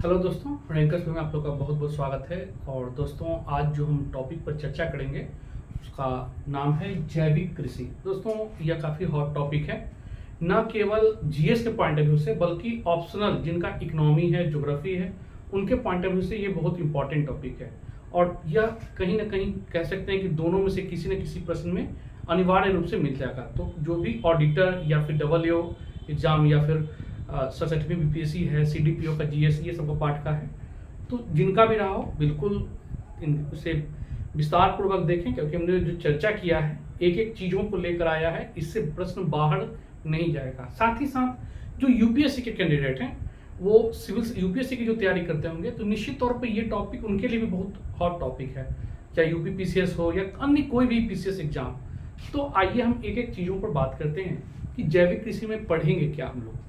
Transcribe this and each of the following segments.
Hello दोस्तों, rankers में आप लोग का बहुत बहुत स्वागत है। और दोस्तों, आज जो हम टॉपिक पर चर्चा करेंगे उसका नाम है जैविक कृषि। दोस्तों, यह काफ़ी हॉट टॉपिक है, न केवल जीएस के पॉइंट ऑफ व्यू से बल्कि ऑप्शनल जिनका इकोनॉमी है, ज्योग्राफी है, उनके पॉइंट ऑफ व्यू से ये बहुत इंपॉर्टेंट टॉपिक है। और यह कहीं ना कहीं कह सकते हैं कि दोनों में से किसी न किसी प्रश्न में अनिवार्य रूप से मिल जाएगा। तो जो भी ऑडिटर या फिर डबल एग्जाम या फिर सरसठवीं बीपीएससी है, सीडीपीओ का, जीएस, ये सबका पार्ट का है, तो जिनका भी रहा हो बिल्कुल इसे विस्तार पूर्वक देखें, क्योंकि हमने जो चर्चा किया है एक एक चीज़ों को लेकर आया है, इससे प्रश्न बाहर नहीं जाएगा। साथ ही साथ जो यूपीएससी के कैंडिडेट हैं वो सिविल यूपीएससी की जो तैयारी करते होंगे तो निश्चित तौर पर ये टॉपिक उनके लिए भी बहुत हॉट टॉपिक है, चाहे यूपी पीसीएस हो या अन्य कोई भी पीसीएस एग्जाम। तो आइए हम एक एक चीज़ों पर बात करते हैं कि जैविक कृषि में पढ़ेंगे क्या हम लोग।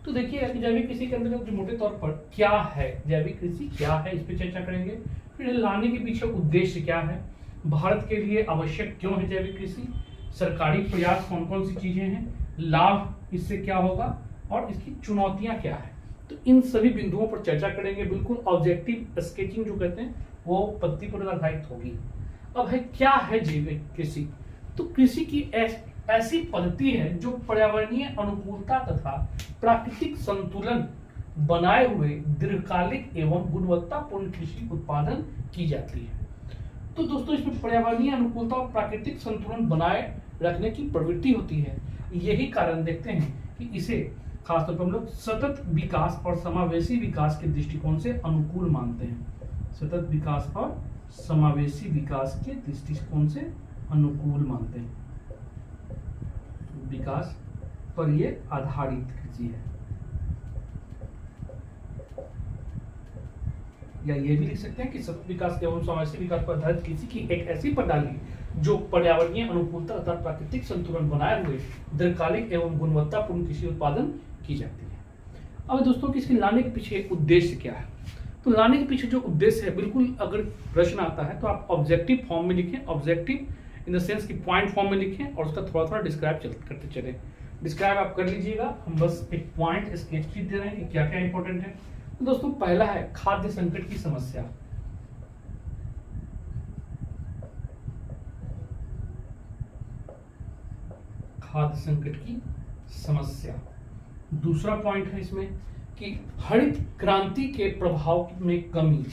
तो देखिए, जैविक कृषि के अंतर्गत जो मोटे तौर पर क्या है, जैविक कृषि क्या है, इस पर चर्चा करेंगे। फिर लाने के पीछे उद्देश्य क्या है, भारत के लिए आवश्यक क्यों है जैविक कृषि, सरकारी प्रयास कौन कौन सी चीजें हैं, लाभ इससे क्या होगा और इसकी चुनौतियां क्या है। तो इन सभी बिंदुओं पर चर्चा करेंगे। बिल्कुल ऑब्जेक्टिव स्केचिंग जो कहते हैं वो पत्ती पर आधारित होगी। अब है क्या है जैविक कृषि। तो कृषि की ऐसी पद्धति है जो पर्यावरणीय अनुकूलता तथा प्राकृतिक संतुलन बनाए हुए दीर्घकालिक एवं गुणवत्तापूर्ण कृषि उत्पादन की जाती है। तो दोस्तों, इसमें पर्यावरणीय अनुकूलता और प्राकृतिक संतुलन बनाए रखने की प्रवृत्ति होती है। यही कारण देखते हैं कि इसे खासतौर पर हम लोग सतत विकास और समावेशी विकास के दृष्टिकोण से अनुकूल मानते हैं। सतत विकास और समावेशी विकास के दृष्टिकोण से अनुकूल मानते हैं। विकास पर ये आधारित कृषि है, या ये भी लिख सकते हैं कि सतत विकास एवं समावेशी विकास पर आधारित कृषि की एक ऐसी प्रणाली जो पर्यावरणीय अनुकूलता तथा प्राकृतिक संतुलन बनाए हुए दीर्घकालिक एवं गुणवत्तापूर्ण कृषि उत्पादन की जाती है। अब दोस्तों, कि इसके लाने के पीछे उद्देश्य क्या है। तो लाने के पीछे जो उद्देश्य है, बिल्कुल अगर प्रश्न आता है तो आप ऑब्जेक्टिव फॉर्म में लिखें, ऑब्जेक्टिव इन द सेंस की पॉइंट फॉर्म में लिखें और उसका थोड़ा थोड़ा डिस्क्राइब करते चलें। डिस्क्राइब आप कर लीजिएगा, हम बस एक पॉइंट स्केच शीट दे रहे हैं कि क्या क्या इंपॉर्टेंट है। तो दोस्तों, पहला है खाद्य संकट की समस्या। खाद्य संकट की समस्या। दूसरा पॉइंट है इसमें कि हरित क्रांति के प्रभाव में कमी।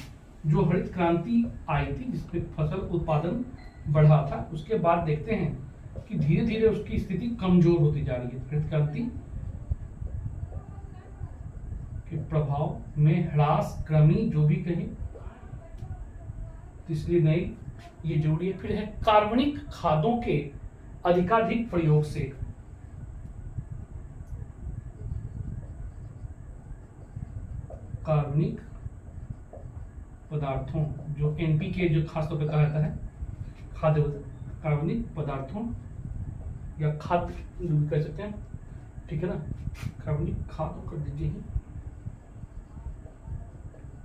जो हरित क्रांति आई थी जिसमें फसल उत्पादन बढ़ा था, उसके बाद देखते हैं कि धीरे धीरे उसकी स्थिति कमजोर होती जा रही है। हरित क्रांति के प्रभाव में ह्रास, कमी, जो भी कहें, इसलिए नहीं ये जरूरी है। फिर है कार्बनिक खादों के अधिकाधिक प्रयोग से। कार्बनिक पदार्थों, जो एनपीके जो खासतौर पर कहा जाता है, खाद्य कार्बनिक पदार्थों या खाद्य कह सकते हैं, ठीक है ना, कार्बनिक खादों कर दीजिए ही,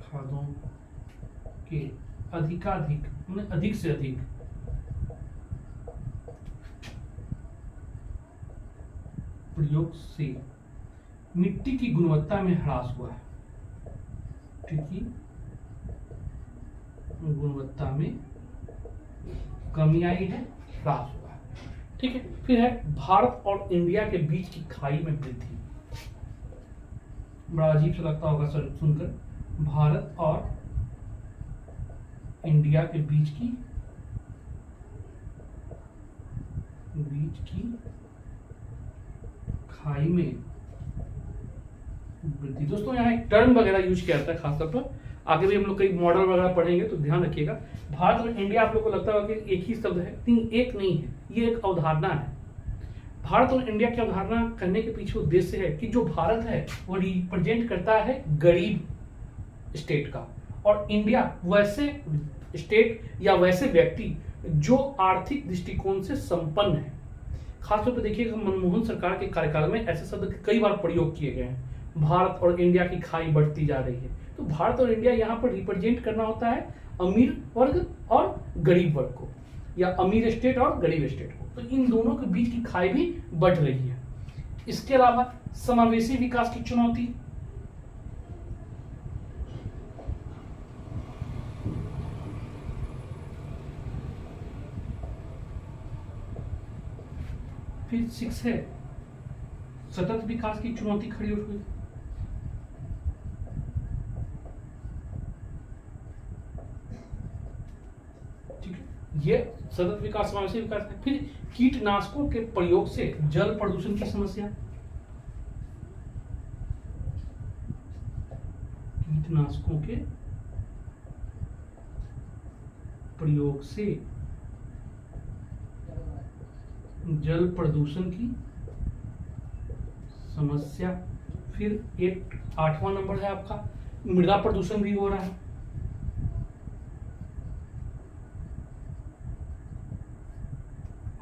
खादों के अधिकाधिक, मतलब अधिक से अधिक प्रयोग से मिट्टी की गुणवत्ता में ह्रास हुआ है। मिट्टी की गुणवत्ता में कमी आई है, ह्रास हुआ है। ठीक है। फिर है भारत और इंडिया के बीच की खाई में वृद्धि। बड़ा अजीब सा लगता होगा सर सुनकर, भारत और इंडिया के बीच की खाई में वृद्धि। दोस्तों, यहाँ एक टर्म वगैरह यूज किया जाता है खासतौर पर, आगे भी हम लोग कई मॉडल वगैरह पढ़ेंगे तो ध्यान रखिएगा। भारत और इंडिया आप लोग को लगता होगा कि एक ही शब्द है, लेकिन एक नहीं है, ये एक अवधारणा है। भारत और इंडिया की अवधारणा करने के पीछे उद्देश्य है कि जो भारत है वो रिप्रेजेंट करता है गरीब स्टेट का, और इंडिया वैसे स्टेट या वैसे व्यक्ति जो आर्थिक दृष्टिकोण से संपन्न है। खासतौर पर देखिएगा, मनमोहन सरकार के कार्यकाल में ऐसे शब्द कई बार प्रयोग किए गए हैं। भारत और इंडिया की खाई बढ़ती जा रही है, तो भारत और इंडिया यहाँ पर रिप्रेजेंट करना होता है अमीर वर्ग और गरीब वर्ग को, या अमीर स्टेट और गरीब स्टेट को। तो इन दोनों के बीच की खाई भी बढ़ रही है। इसके अलावा समावेशी विकास की चुनौती। फिर 6 है सतत विकास की चुनौती खड़ी हुई। ठीक है, ये सतत विकास समावेशी विकास है। फिर कीटनाशकों के प्रयोग से जल प्रदूषण की समस्या, कीटनाशकों के प्रयोग से जल प्रदूषण की समस्या। फिर एक 8वां नंबर है आपका मृदा प्रदूषण भी हो रहा है।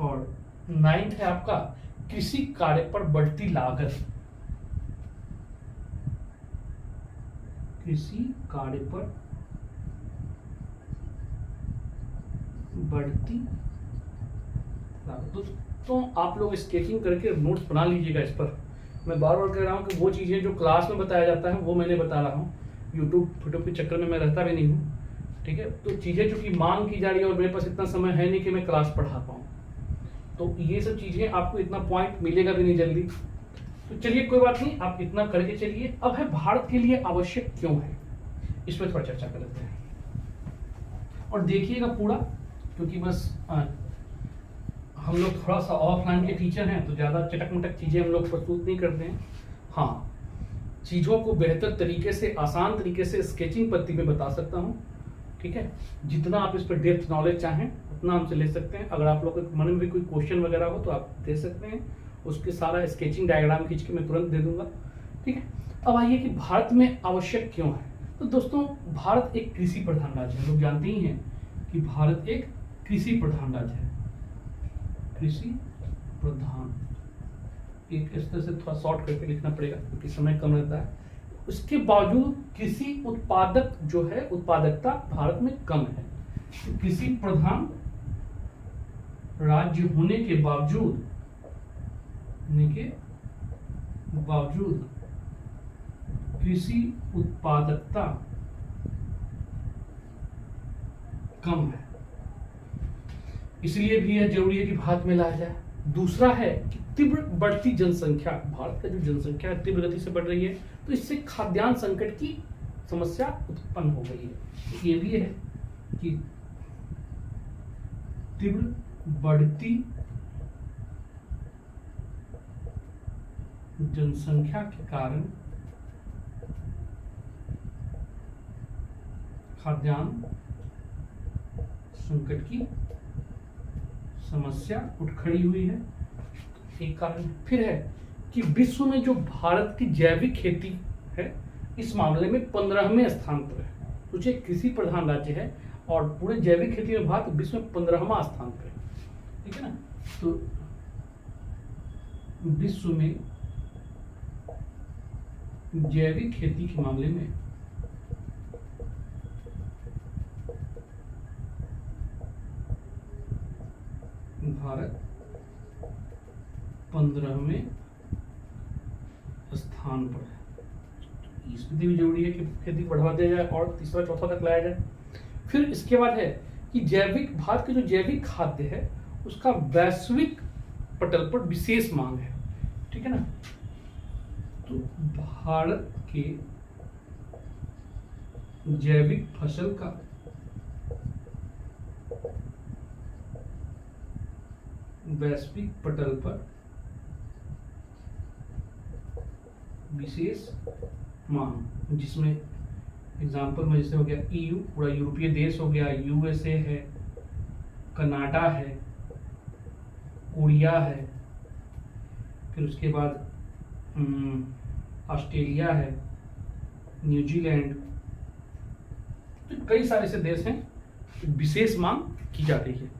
और 9th है आपका कृषि कार्य पर बढ़ती लागत, कृषि कार्य पर बढ़ती लागत। तो आप लोग स्केचिंग करके नोट्स बना लीजिएगा इस पर। मैं बार बार कह रहा हूँ कि वो चीज़ें जो क्लास में बताया जाता है वो मैंने बता रहा हूँ, यूट्यूब फोटो के चक्कर में मैं रहता भी नहीं हूँ। ठीक है, तो चीज़ें जो कि मांग की जा रही है और मेरे पास इतना समय है नहीं कि मैं क्लास पढ़ा पाऊँ, तो ये सब चीज़ें आपको इतना पॉइंट मिलेगा भी नहीं जल्दी। तो चलिए कोई बात नहीं, आप इतना करके चलिए। अब है भारत के लिए आवश्यक क्यों है, इस पर थोड़ा चर्चा कर लेते हैं और देखिएगा पूरा, क्योंकि बस हम लोग थोड़ा सा ऑफलाइन के टीचर हैं तो ज़्यादा चटक मटक चीज़ें हम लोग प्रस्तुत नहीं करते हैं। हाँ, चीज़ों को बेहतर तरीके से, आसान तरीके से स्केचिंग पद्धति में बता सकता हूँ। ठीक है, जितना आप इस पर डेप्थ नॉलेज चाहें उतना हमसे ले सकते हैं। अगर आप लोग के मन में भी कोई क्वेश्चन वगैरह हो तो आप दे सकते हैं, उसके सारा स्केचिंग डायग्राम खींच के मैं तुरंत दे दूंगा। ठीक है, अब आइए कि भारत में आवश्यक क्यों है। तो दोस्तों, भारत एक कृषि प्रधान राज्य है, लोग जानते ही हैं कि भारत एक कृषि प्रधान राज्य है। कृषि प्रधान, एक इस तरह से थोड़ा शॉर्ट करके लिखना पड़ेगा क्योंकि समय कम रहता है। उसके बावजूद कृषि उत्पादक जो है, उत्पादकता भारत में कम है। तो कृषि प्रधान राज्य होने के बावजूद कृषि उत्पादकता कम है, इसलिए भी यह जरूरी है कि भारत में लाया जाए। दूसरा है कि तीव्र बढ़ती जनसंख्या, भारत का जो जनसंख्या तीव्र गति से बढ़ रही है, तो इससे खाद्यान्न संकट की समस्या उत्पन्न हो गई है। तो ये भी है कि तीव्र बढ़ती जनसंख्या के कारण खाद्यान्न संकट की समस्या उठ खड़ी हुई है, एक कारण। फिर है कि विश्व में जो भारत की जैविक खेती है, इस मामले में 15वें स्थान पर है। सोचिए, कृषि प्रधान राज्य है और पूरे जैविक खेती में भारत विश्व में 15वां स्थान पर है। ठीक है ना, तो विश्व में जैविक खेती के मामले में भारत 15वें स्थान पर है। इसलिए भी जरूरी है कि खेती बढ़वा दिया जाए और तीसरा चौथा तक लाया जाए। फिर इसके बाद है कि जैविक, भारत के जो जैविक खाद्य है उसका वैश्विक पटल पर विशेष मांग है। ठीक है ना, तो भारत के जैविक फसल का वैश्विक पटल पर विशेष मांग, जिसमें एग्जाम्पल में जैसे हो गया EU, पूरा यूरोपीय देश हो गया, USA है, कनाडा है, कोरिया है, फिर उसके बाद ऑस्ट्रेलिया है, न्यूजीलैंड, तो कई सारे ऐसे देश हैं विशेष मांग की जा रही है।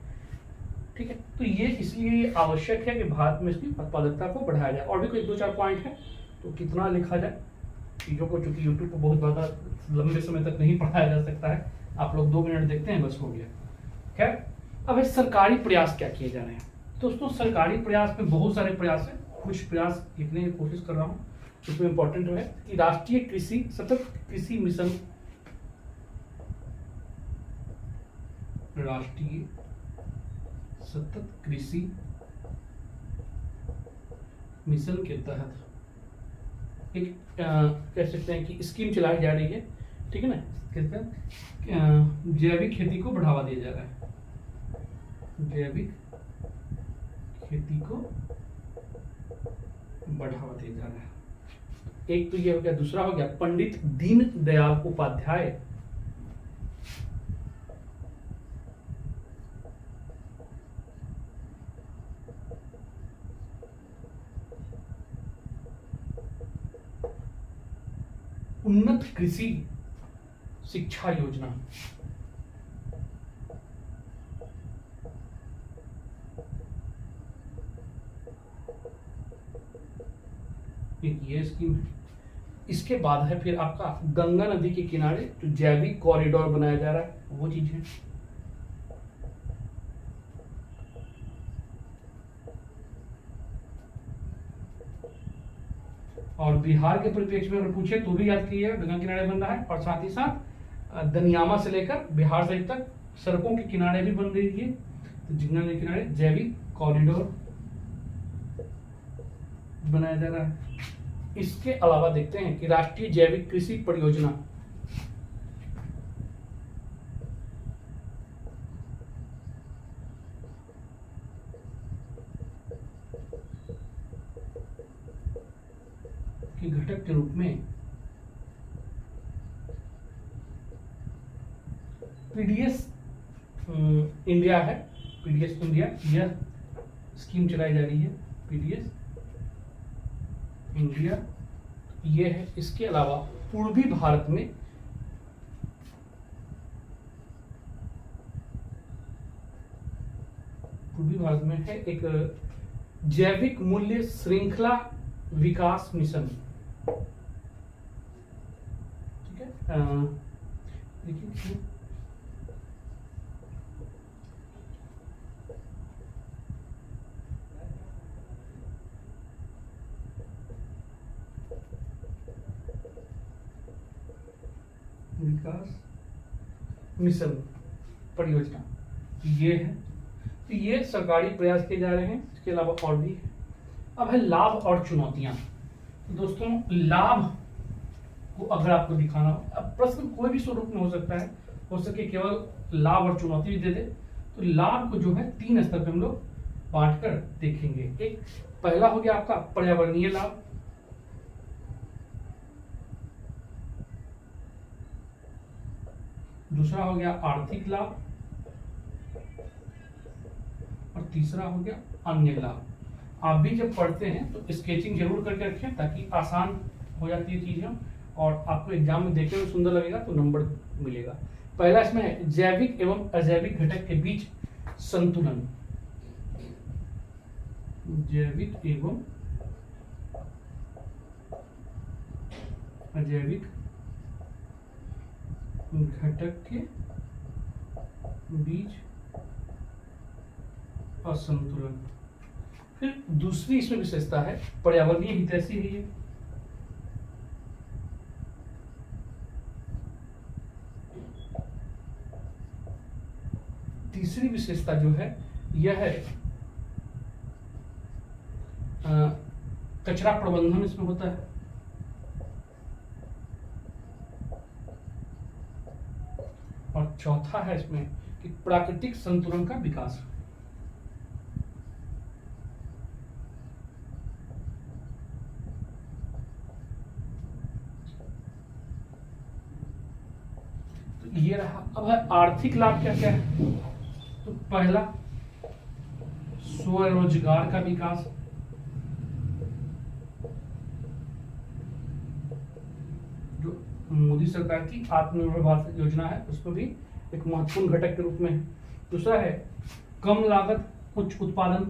ठीक है, तो ये इसलिए आवश्यक है कि भारत में इसकी उत्पादकता को बढ़ाया जाए। और भी कोई 2-4 पॉइंट है, तो कितना लिखा जाए चीज़ों को, चूंकि यूट्यूब पर बहुत ज़्यादा लंबे समय तक नहीं पढ़ाया जा सकता है। आप लोग 2 मिनट देखते हैं, बस हो गया। खैर, अब है सरकारी प्रयास क्या किए जा रहे हैं। दोस्तों, सरकारी प्रयास में बहुत सारे प्रयास हैं, कुछ प्रयास लिखने की कोशिश कर रहा हूँ। उसमें इंपॉर्टेंट है कि राष्ट्रीय कृषि सतत कृषि मिशन, राष्ट्रीय सतत कृषि मिशन के तहत एक कह सकते हैं कि स्कीम चलाई जा रही है, ठीक है ना, कहते हैं जैविक खेती को बढ़ावा दिया जा रहा है, जैविक खेती को बढ़ावा दिया जा रहा है। एक तो ये हो गया, दूसरा हो गया पंडित दीनदयाल उपाध्याय उन्नत कृषि शिक्षा योजना। ये स्कीम है। इसके बाद है फिर आपका गंगा नदी के किनारे जो जैविक कॉरिडोर बनाया जा रहा है, वो चीज है। और बिहार के परिप्रेक्ष्य में अगर पूछे तो भी याद कीजिएगा, गंगा किनारे बन रहा है, और साथ ही साथ दनियामा से लेकर बिहार शरीफ तक सड़कों के किनारे भी बन रही है। तो गंगा नदी के किनारे जैविक कॉरिडोर बनाया जा रहा है। इसके अलावा देखते हैं कि राष्ट्रीय जैविक कृषि परियोजना, के घटक के रूप में पीडीएस इंडिया है, पीडीएस इंडिया यह स्कीम चलाई जा रही है, पीडीएस इंडिया ये है। इसके अलावा पूर्वी भारत में है एक जैविक मूल्य श्रृंखला विकास मिशन, ठीक है। देखिए विकास मिशन परियोजना ये है। तो ये सरकारी प्रयास किए जा रहे हैं। इसके अलावा और भी है। अब है लाभ और चुनौतियां। तो दोस्तों लाभ को अगर आपको दिखाना हो, अब प्रश्न कोई भी स्वरूप में हो सकता है, हो सके केवल लाभ और चुनौती भी दे दे। तो लाभ को जो है 3 स्तर पे हम लोग बांट कर देखेंगे। एक पहला हो गया आपका पर्यावरणीय लाभ, दूसरा हो गया आर्थिक लाभ, और तीसरा हो गया अन्य लाभ। आप भी जब पढ़ते हैं तो स्केचिंग जरूर करके रखें ताकि आसान हो जाती है चीजें, और आपको एग्जाम में देखने में सुंदर लगेगा तो नंबर मिलेगा। पहला इसमें है जैविक एवं अजैविक घटक के बीच संतुलन, जैविक एवं अजैविक घटक के बीच असंतुलन। फिर दूसरी इसमें विशेषता है पर्यावरणीय हितैषी है ये। तीसरी विशेषता जो है यह है कचरा प्रबंधन इसमें होता है। और चौथा है इसमें कि प्राकृतिक संतुलन का विकास। तो ये रहा। अब है आर्थिक लाभ क्या क्या है। तो पहला स्वरोजगार का विकास, जो मोदी सरकार की आत्मनिर्भर भारत योजना है उसमें भी एक महत्वपूर्ण घटक के रूप में है। दूसरा है कम लागत उच्च उत्पादन,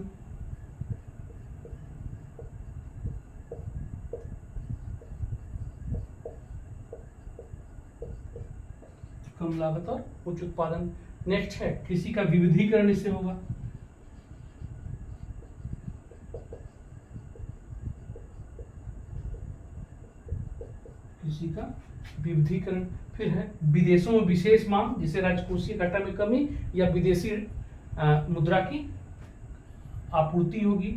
कम लागत और उच्च उत्पादन। नेक्स्ट है कृषि का विविधीकरण इससे होगा, कृषि का विविधीकरण। फिर है विदेशों में विशेष मांग, जिसे राजकोषीय घाटा में कमी या विदेशी मुद्रा की आपूर्ति होगी,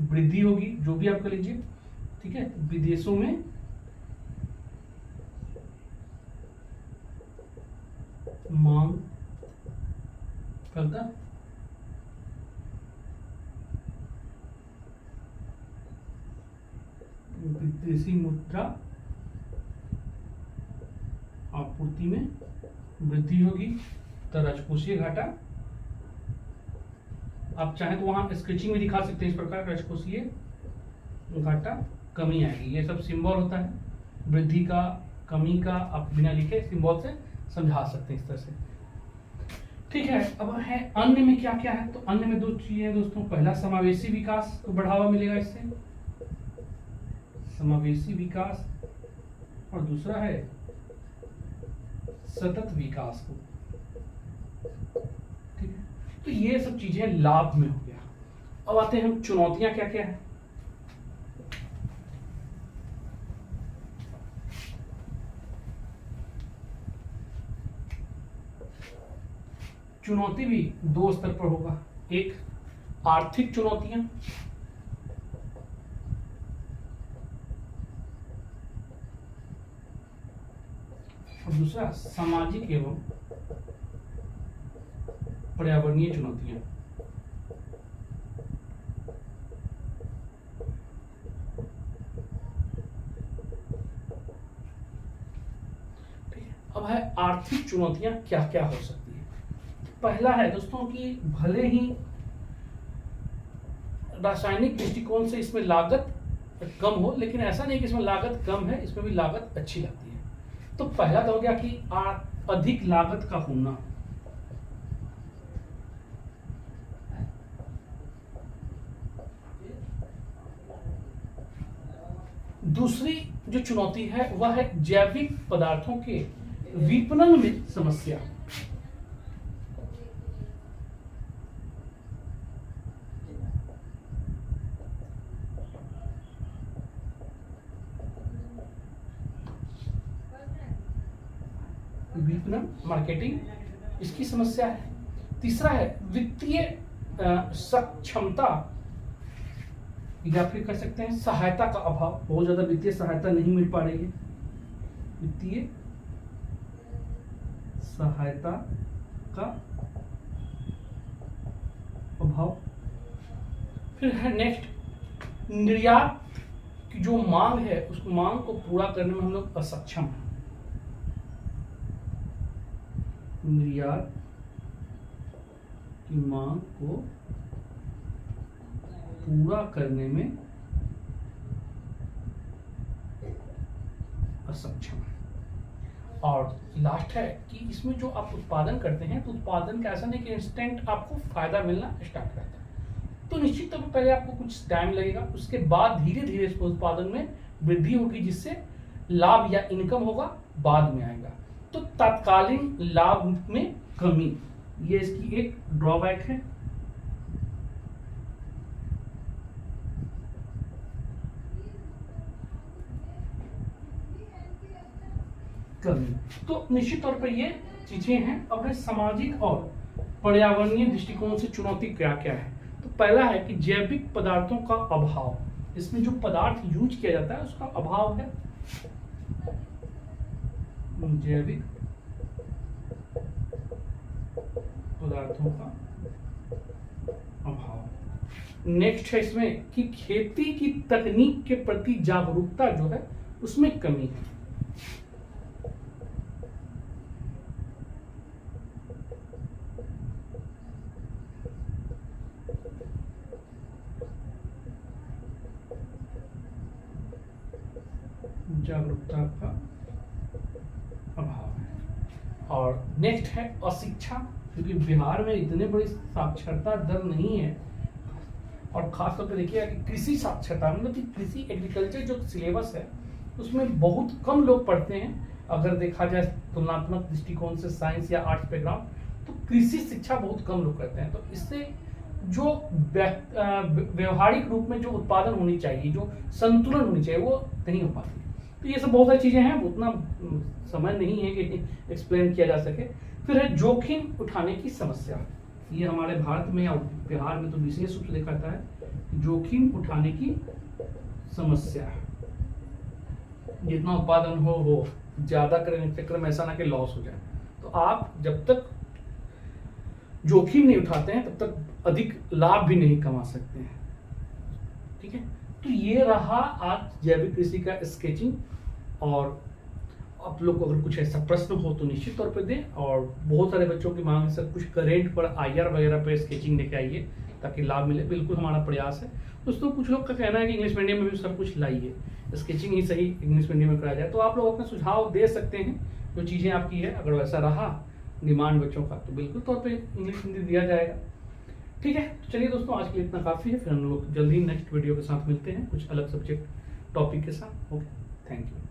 वृद्धि होगी, जो भी आप कर लीजिए, ठीक है। विदेशों में मांग करता विदेशी मुद्रा आपूर्ति में वृद्धि होगी, तो राजकोषीय घाटा, आप चाहें तो वहां स्केचिंग में दिखा सकते हैं इस प्रकार, राजकोषीय घाटा कमी आएगी। ये सब सिंबल होता है वृद्धि का, कमी का, आप बिना लिखे सिंबल से समझा सकते हैं इस तरह से, ठीक है। अब है अन्य में क्या क्या है, तो अन्य में दो चीजें हैं दोस्तों। पहला समावेशी विकास को बढ़ावा मिलेगा इससे, समावेशी विकास, और दूसरा है सतत विकास को, ठीक है। तो ये सब चीजें लाभ में हो गया। अब आते हैं हम चुनौतियां क्या क्या है। चुनौती भी दो स्तर पर होगा, एक आर्थिक चुनौतियां, और दूसरा सामाजिक एवं पर्यावरणीय चुनौतियां। अब है आर्थिक चुनौतियां क्या क्या हो सकती है। पहला है दोस्तों कि भले ही रासायनिक दृष्टिकोण से इसमें लागत कम हो, लेकिन ऐसा नहीं कि इसमें लागत कम है, इसमें भी लागत अच्छी लगती है। तो पहला तो हो गया कि अधिक लागत का होना, दूसरी जो चुनौती है वह है जैविक पदार्थों के विपणन में समस्या। विपणन, मार्केटिंग, इसकी समस्या है। तीसरा है वित्तीय सक्षमता, या फिर कह सकते हैं सहायता का अभाव, बहुत ज्यादा वित्तीय सहायता नहीं मिल पा रही है, वित्तीय सहायता का अभाव। फिर है नेक्स्ट, निर्यात की जो मांग है उस मांग को पूरा करने में हम लोग असक्षम हैं। निर्यात की मांग को पूरा करने में असक्षम है। और लास्ट है कि इसमें जो आप उत्पादन करते हैं तो उत्पादन का ऐसा नहीं कि इंस्टेंट आपको फायदा मिलना स्टार्ट करता है। तो निश्चित तौर पर पहले आपको कुछ टाइम लगेगा, उसके बाद धीरे धीरे इस उत्पादन में वृद्धि होगी, जिससे लाभ या इनकम होगा बाद में आएगा। तो तत्कालीन लाभ में कमी, ये इसकी एक ड्रॉबैक है। कमी, तो निश्चित तौर पर ये चीजें हैं। अब है सामाजिक और पर्यावरणीय दृष्टिकोण से चुनौती क्या क्या है। तो पहला है कि जैविक पदार्थों का अभाव, इसमें जो पदार्थ यूज किया जाता है उसका अभाव है, जैविक पदार्थों का अभाव। नेक्स्ट है इसमें कि खेती की तकनीक के प्रति जागरूकता जो है उसमें कमी है। जागरूकता का अभाव है। और नेक्स्ट है अशिक्षा, क्योंकि बिहार में इतने बड़ी साक्षरता दर नहीं है, और खासतौर पर देखिए कि कृषि साक्षरता मतलब कि कृषि एग्रीकल्चर जो सिलेबस है उसमें बहुत कम लोग पढ़ते हैं। अगर देखा जाए तुलनात्मक दृष्टिकोण से साइंस या आर्ट्स बैकग्राउंड, तो कृषि शिक्षा बहुत कम लोग करते हैं। तो इससे जो व्यवहारिक रूप में जो उत्पादन होनी चाहिए, जो संतुलन होनी चाहिए, वो नहीं हो पाती। तो ये सब बहुत सारी चीजें हैं, उतना समय नहीं है कि एक्सप्लेन किया जा सके। फिर है जोखिम उठाने की समस्या, ये हमारे भारत में या बिहार में तो विशेष रूप से देखा जाता है। जोखिम उठाने की समस्या। जितना उत्पादन हो ज्यादा करने के चक्कर में ऐसा ना कि लॉस हो जाए। तो आप जब तक जोखिम नहीं उठाते हैं तब तक अधिक लाभ भी नहीं कमा सकते हैं। ठीक है, तो ये रहा आज जैविक कृषि का स्केचिंग। और आप लोग को अगर कुछ ऐसा प्रश्न हो तो निश्चित तौर पे दें। और बहुत सारे बच्चों की मांग है सर कुछ करेंट पर आईआर वगैरह पे स्केचिंग लेके आइए ताकि लाभ मिले। बिल्कुल हमारा प्रयास है। दोस्तों कुछ लोग का कहना है कि इंग्लिश मीडियम में भी सब कुछ लाइए, स्केचिंग ही सही इंग्लिश मीडियम में कराया जाए। तो आप लोग अपना सुझाव दे सकते हैं जो चीज़ें आपकी है। अगर वैसा रहा डिमांड बच्चों का तो बिल्कुल तौर पे इंग्लिश हिंदी दिया जाएगा। ठीक है, तो चलिए दोस्तों आज के लिए इतना काफ़ी है। फिर हम लोग जल्दी ही नेक्स्ट वीडियो के साथ मिलते हैं कुछ अलग सब्जेक्ट टॉपिक के साथ। Okay, thank you.